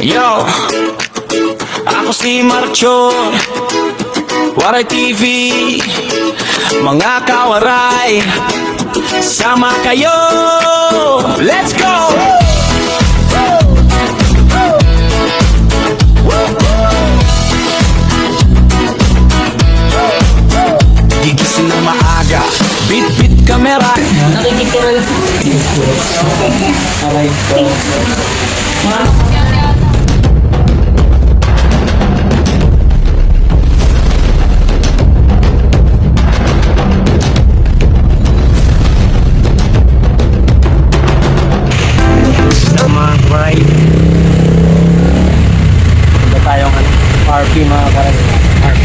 Yo, ako si Marcho, Waray TV, mga kawaray, sama kayo, let's go! Gigising ng maaga, bit-bit kamera. Nakikitira lang. Aray ko. Punta tayong RP mga karas. RP.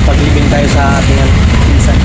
Paglibing tayo sa ating pinsan.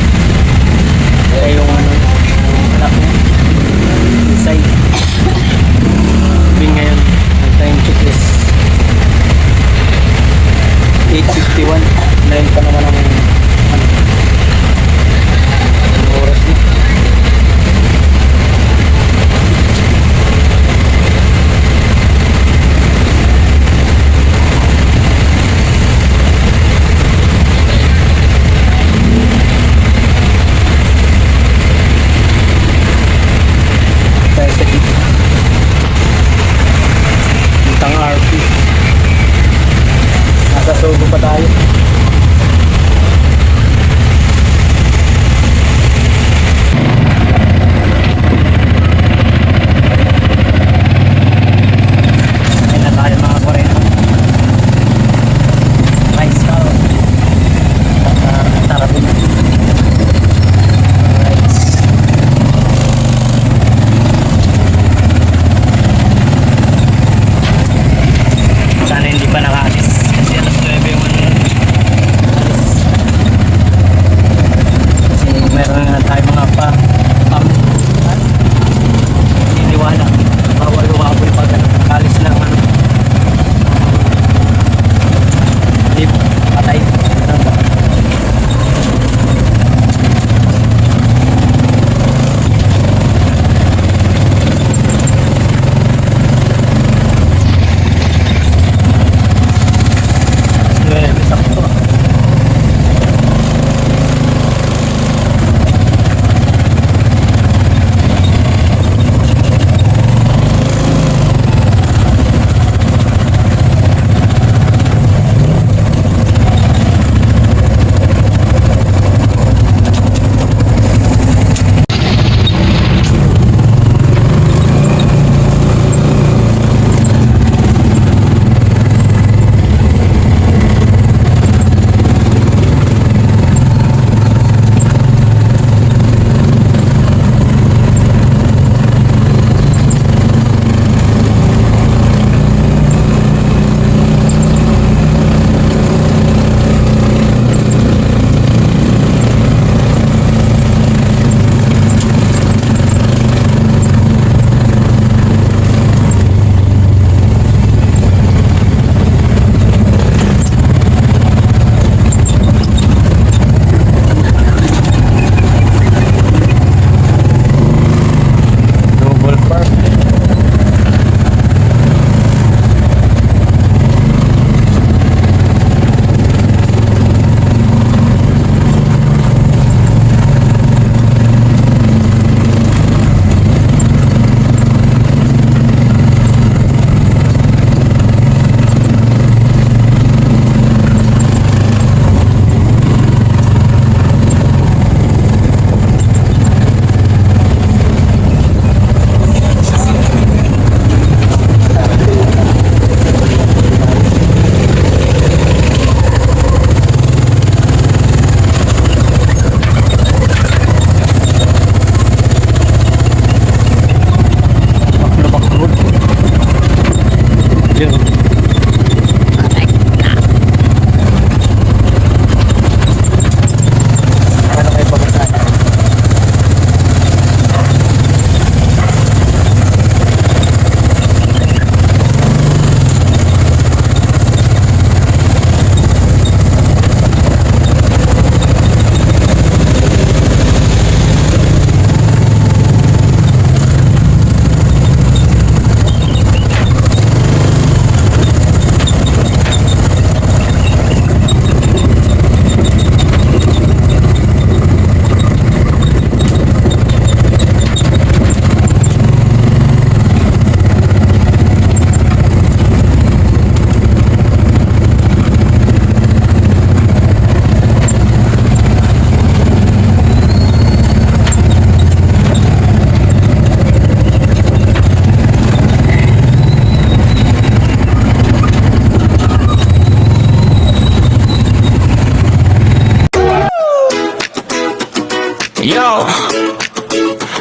Yo,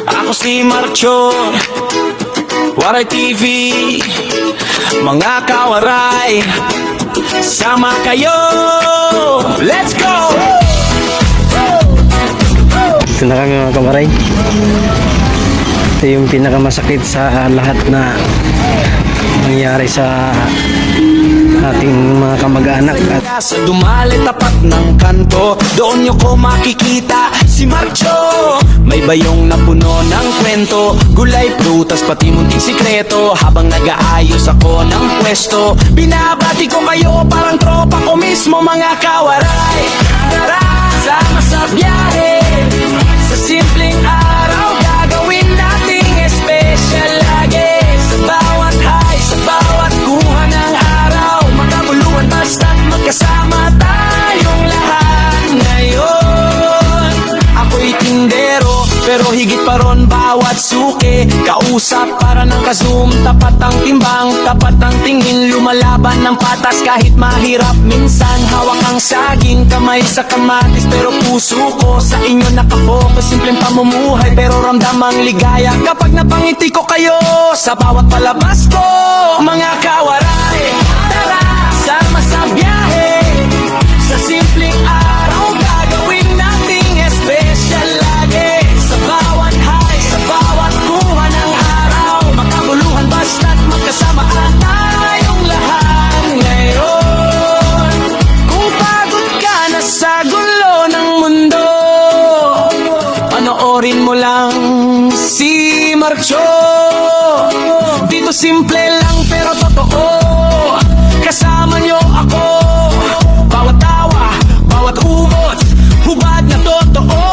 ako si Marcho, Waray TV, mga kawaray, sama kayo, let's go! Ito na kami mga kamaray. Ito yung pinakamasakit sa lahat na nangyari sa ating mga kamag-anak. At Sa dumali tapat ng kanto, doon nyo ko makikita si Marcho. May bayong na puno ng kwento, gulay, prutas, pati munting sikreto. Habang nag-aayos ako ng pwesto, binabati ko kayo parang tropa ko mismo mga kawaray. Tara, sama sa biyahe, sa simpleng araw gagawin nating special lagi. Sa bawat high, sa bawat kuha ng araw, makabuluhan basta't magkasama tayong lahat ngayon. Ako'y tindero, pero higit pa ron bawat suki. Kausap para ng kazoom, tapat ang timbang, tapat ang tingin, lumalaban ng patas kahit mahirap minsan. Hawak ang saging, kamay sa kamatis, pero puso ko sa inyo nakapokus. Simpleng pamumuhay, pero ramdam ang ligaya kapag napangiti ko kayo sa bawat palabas ko. Mga kawaray, tara, sama sa biyahe, sa simpleng araw gagawin nating special lagi. Sa bawat high, sa bawat kuha ng araw, makabuluhan basta't magkasama tayong lahat ngayon. Kung pagod ka na sa gulo ng mundo, panoorin mo lang si Marcho. Dito simple lang pero totoo, kasama nyo ako. Bawat tawa, bawat umot, hubad na totoo.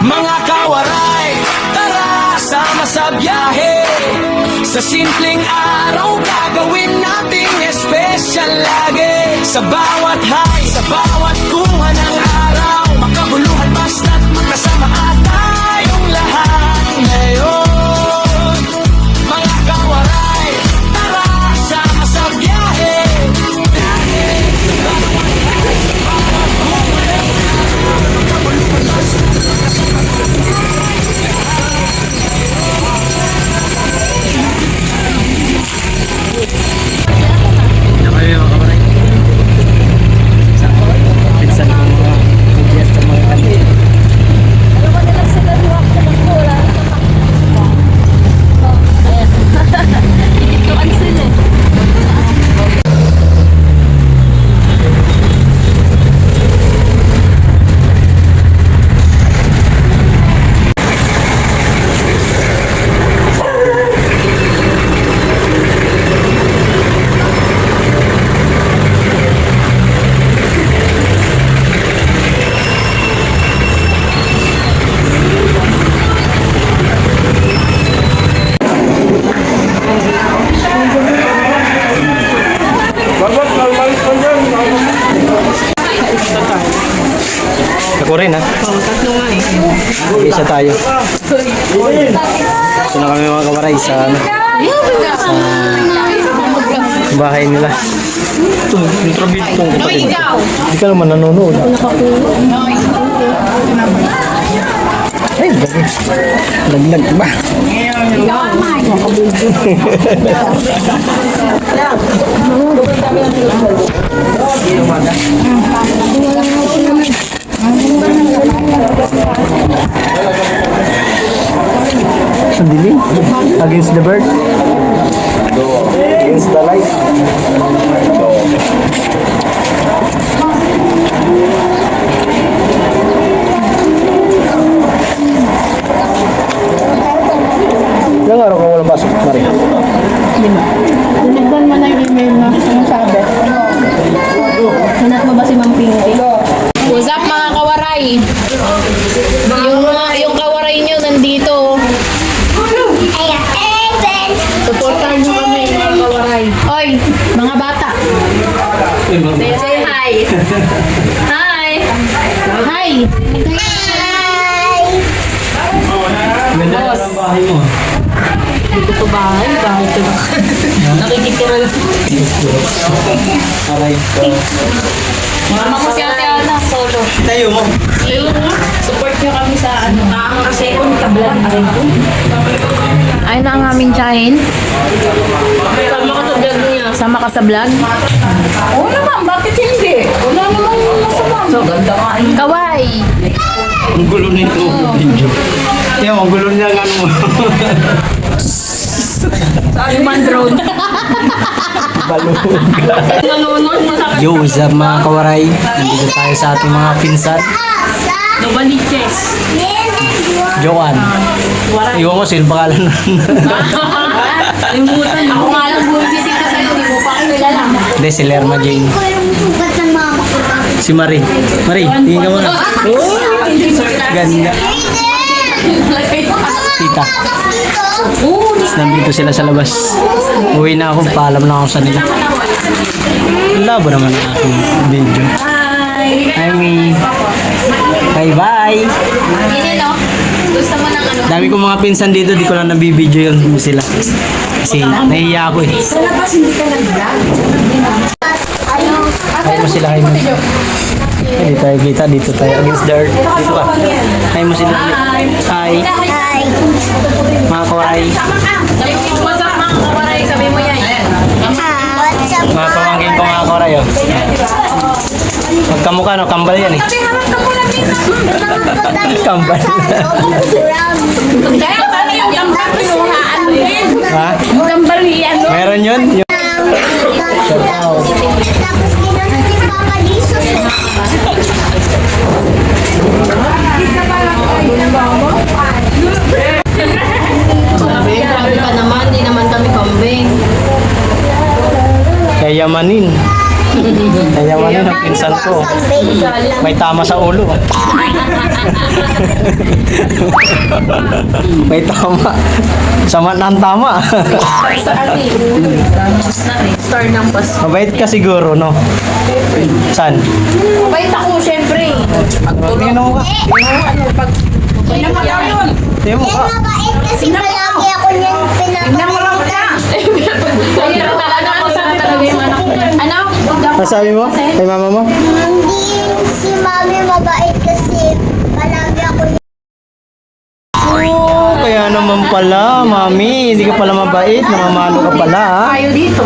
Mga kawaray, tara, sama sa biyahe. Sa simpleng araw gagawin nating special lagi. Sa bawat high, sa bawat kuha ng araw, makabuluhan basta't magkasama tayong lahat ngayon. Mga kawaray, tara, sama sa biyahe. ito kami mga kamaray. Pinsan ko mga kubyat sa mga kanil. Alam ko na lang sila luwak sa magpula. Ito ang sila. Ako rin ha. Tatlo nga eh. Isa tayo. Ito na kami mga kamaray sa bahay nila. Ito, yung trabit itong kapatid ko. Hindi ka naman nanonood. Ay, laglag ba? Sandili. Against the bird. Against the light. Ilang araw ka walang pasok, Maria? Tinignan mo na yung email na sinasabi. Hanap mo ba si Ma'am Pinky? What's up mga kawaray? Yung kawaray nyo nandito. Supportan nyo kami mga kawaray. Oy, mga bata. Say hi. Hi. Hi. Ganda ang bahay mo. Dito to bahay. Bahay to ba? Nakikitira lang. Aray ko. Mama ko si Ate Ana, solo. Tayo mo. Support nyo kami sa ano. Kasi kung tablan. Ayun na ang aming tsahin. Sama ka sa vlog niya. Sama ka sa vlog? Oo naman, bakit hindi? Wala naman masama. So, ganda ka. Kawai. Ang gulo nito video. Yan, ang gulo niya ng ano mo. Human drone. Balog. Nanonood mo sa Yo, what's up mga kawaray? Nandito tayo sa ating mga pinsan. Novaliches. Joan. Iwan ko, sino pangalan nun? Limutan. Ako nga lang bumisita sa'yo. Hindi mo pa kilala. Hindi, si Lerma Jane. Si Marie. Marie, tingin ka muna. Ganda. Tita. Tapos nandito sila sa labas. Uwi na ako, paalam na ako sa nila. Ang labo naman ang aking video. Hi, Mi. Bye-bye. Hindi, no? Gusto mo ng ano? Dami kong mga pinsan dito, di ko lang nabibideo yung sila. Kasi nahiya ako eh. Hi mo sila, hi mo. Hindi tayo kita, dito tayo against the earth. Dito ka. Hi mo sila. Hi. Mga kawaray. What's up, mga kawaray? Sabi mo yan. Mga pamangkin ko mga kawaray. Oh. Magkamukha, no? Kambal yan eh. Kambal. Kaya paano yung gambal pinuhaan din? Ha? Yung gambal yan, no? Meron yun? Tapos ginanong si Papa Jesus. Grabe ka naman, di naman kami kambing. Yayamanin. Yayamanin ang pinsan ko. May tama sa ulo. May tama. Sama na ang tama. Star ng bus. Mabait ka siguro, no? San? Mabait ako, syempre. Tingnan mo ka. Tingnan mo ka. Mabait kasi palagi ako niyan pinapakita. Ayun, ano ko sa talaga yung anak ko. Ano? Masabi mo? Kay mama mo? Hindi si Mami mabait kasi palagi ako niyan. Oh, kaya naman pala, mami. Hindi ka pala mabait. Namamano ka pala, ha? Tayo dito.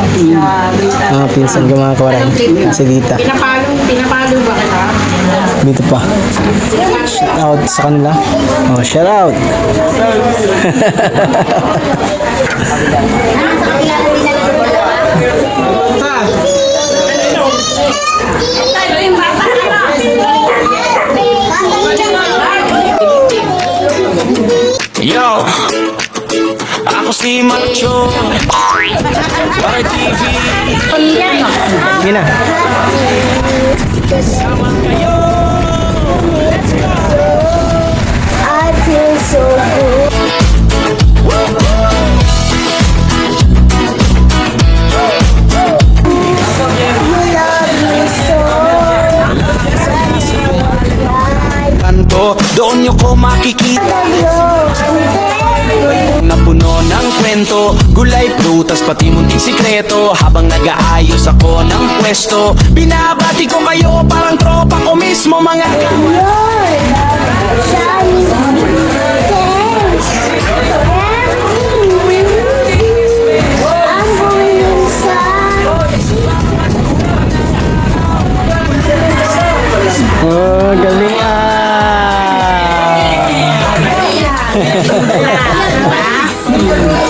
Mga pinsan ko mga kawaray. Si Dita. Pinapalo ba kita? Dito pa. Shout out sa kanila. Oh, shout out. Yo! Ako si Macho Para TV Hindi na. I feel so good. You love me so. Kanto, doon nyo ko makikita na puno ng kwento, gulay, prutas, pati munting sikreto. Habang nag-aayos ako ng pwesto, binabati ko kayo parang tropa ko mismo mga Lord, shining thanks. I'm going inside. Oh, galing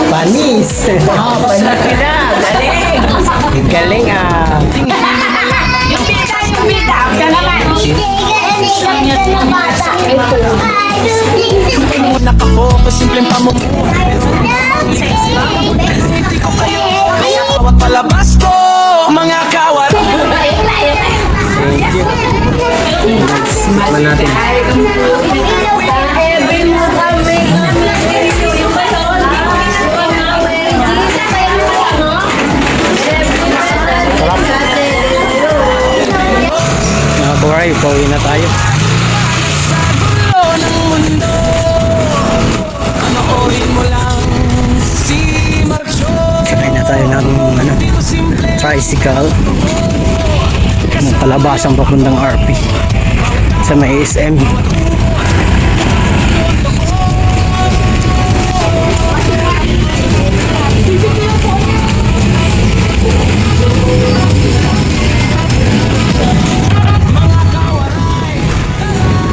Panis. Oh, panik na. Galing. Galing Yung bida. Ka naman. nakapokus, simpleng pamumuhay. Bawat palabas ko, mga kawal. Tikman natin. Mga kawaray, pauwi na tayo. Panoorin mo lang si Marcho. Kakain na tayo ng tricycle ng palabasan papuntang RP sa may SM.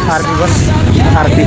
RP boss, RP.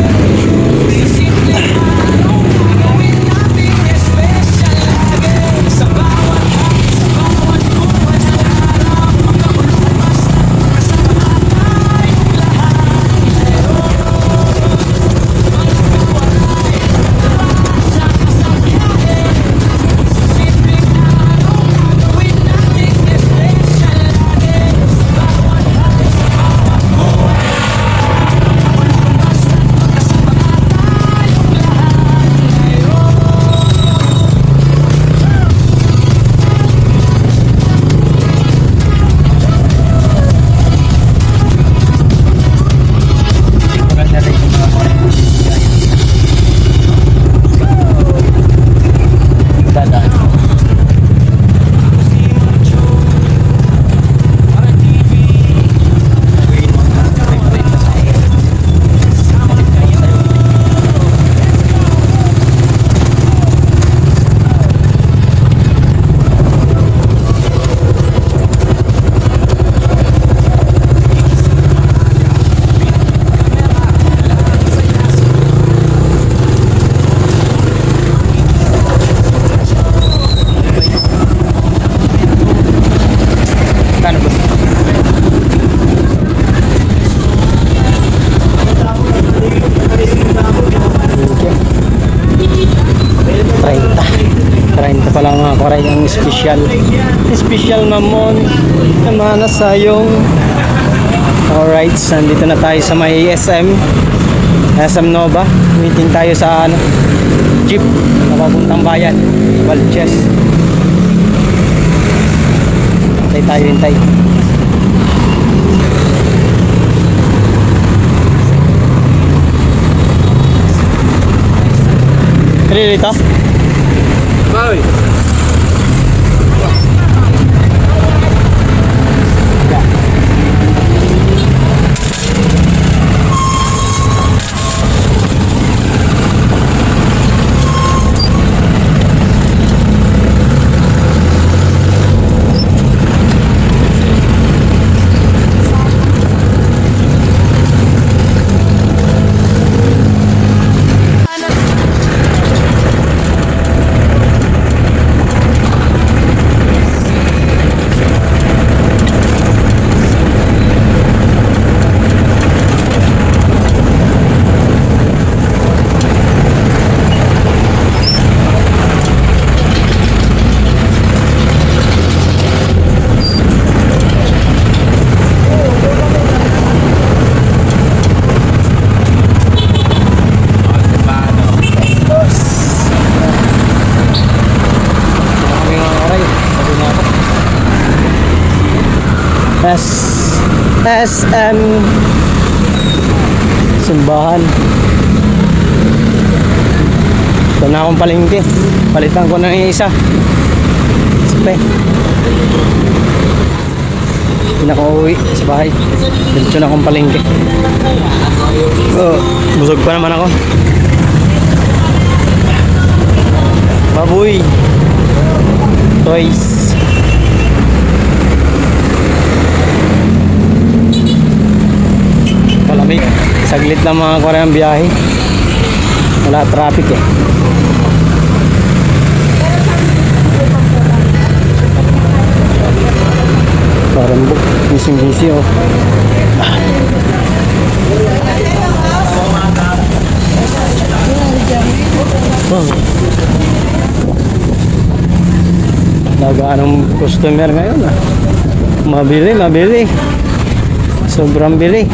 Kano boss? Treinta pa lang mga koray ang special mamon naman na sayong. Alright, nandito na tayo sa may SM Nova. Meeting tayo sa jeep na papuntang bayan, Valches. Hintay. Kali dito? Boy. SM Simbahan. Ito na akong palengke. Palitan ko ng isa. Spe. Hindi na ako uuwi sa bahay. Dito na akong palengke. Busog pa naman ako. Baboy. Toys. Palamig. Saglit lang mga Korean biyahe. Wala traffic eh. Parang busy oh. Lagaan ng customer ngayon ah. Mabili. Sobrang bili.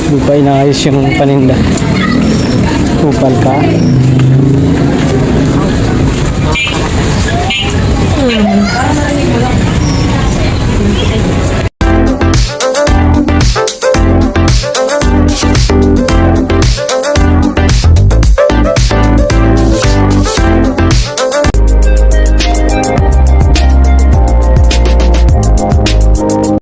Di pa inaayos yung paninda. Kupal ka.